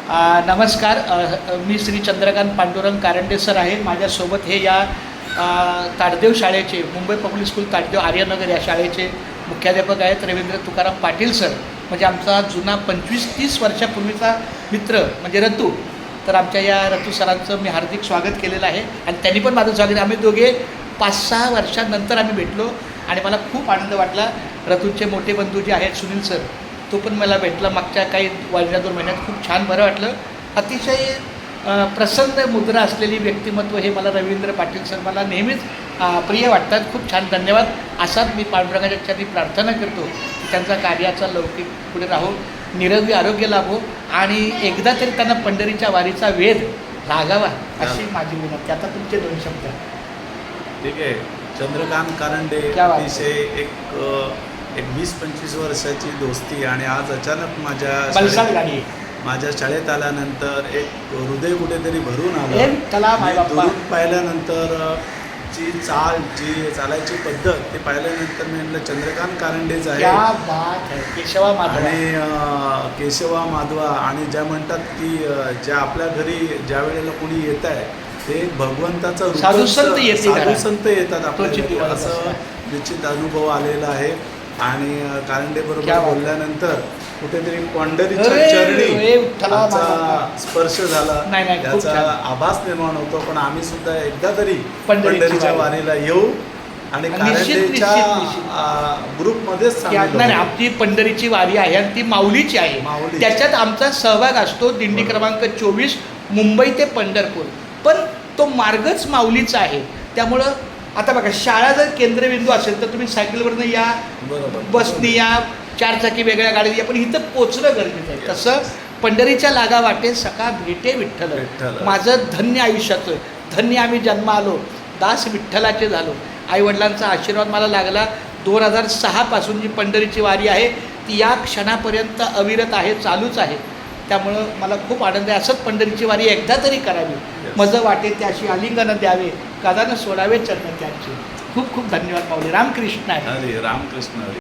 नमस्कार. मी श्री चंद्रकांत पांडुरंग कारंडे सर आहे. माझ्यासोबत हे या ताडदेव शाळेचे, मुंबई पब्लिक स्कूल ताडदेव आर्यनगर या शाळेचे मुख्याध्यापक आहेत रवींद्र तुकाराम पाटील सर. म्हणजे आमचा जुना 25-30 वर्षापूर्वीचा मित्र म्हणजे रतू. तर आमच्या या रतू सरांचं मी हार्दिक स्वागत केलेलं आहे आणि त्यांनी पण माझं स्वागत. आम्ही दोघे 5-6 वर्षांनंतर आम्ही भेटलो आणि मला खूप आनंद वाटला. रतूचे मोठे बंधू जे आहेत सुनील सर, तो पण मला भेटला मागच्या काही 1-2 महिन्यात. खूप छान बरं वाटलं. अतिशय प्रसन्न मुद्रा असलेली व्यक्तिमत्व हे मला रवींद्र पाटील सर मला नेहमीच प्रिय वाटतात. खूप छान धन्यवाद. असाच मी पांडुरंगाच्या चरणी प्रार्थना करतो की त्यांचा कार्याचा लौकिक पुढे राहो, निरोगी आरोग्य लाभो आणि एकदा तरी त्यांना पंढरीच्या वारीचा वेध लागावा अशी माझी विनंती. आता तुमचे 2 शब्द. ठीक आहे. चंद्रकांत कारंडे अतिशय एक 20-25 वर्षाची दोस्ती आणि आज अचानक माझ्या शाळेत आल्यानंतर एक हृदय कुठेतरी भरून आलं. दुरून पाहिल्यानंतर जी चालायची पद्धत ते पाहिल्यानंतर मी म्हटलं चंद्रकांत कारंडेच आहे. आणि केशवा माधवा आणि ज्या म्हणतात की ज्या आपल्या घरी ज्या वेळेला कोणी येत आहे ते भगवंताचं साधू संत येतात आपल्या घरी, असं निश्चित अनुभव आलेला आहे. आणि कारंडे बरोबर बोलल्यानंतर कुठेतरी पंढरीच्या चरणी स्पर्श झाला, त्याचा आभास निर्माण होतो. पण आम्ही सुद्धा एकदा तरी पंढरीच्या वारीला येऊ आणि कारंडेच्या ग्रुपमध्येच आमची पंढरीची वारी आहे आणि ती माऊलीची आहे. त्याच्यात आमचा सहभाग असतो. दिंडी क्रमांक 24 मुंबई ते पंढरपूर. पण तो मार्गच माऊलीचा आहे. त्यामुळं आता बघा, शाळा जर केंद्रबिंदू असेल तर तुम्ही सायकलवरनं या, बसनी या, 4 चाकी वेगळ्या गाडीत या, पण इथं पोचणं गरजेचं आहे. तसं पंढरीच्या लागा वाटे सखा भेटे विठ्ठल. माझं धन्य आयुष्याचं, धन्य आम्ही जन्म आलो, दास विठ्ठलाचे झालो. आईवडिलांचा आशीर्वाद मला लागला. 2006 पासून जी पंढरीची वारी आहे ती या क्षणापर्यंत अविरत आहे, चालूच आहे. त्यामुळं मला खूप आनंद आहे. असंच पंढरीची वारी एकदा तरी करावी. मज वाटे त्याशी आलिंगनं द्यावे, कदानं सोडावे चरण त्यांचे. खूप खूप धन्यवाद माऊली. रामकृष्ण आहे. रामकृष्ण.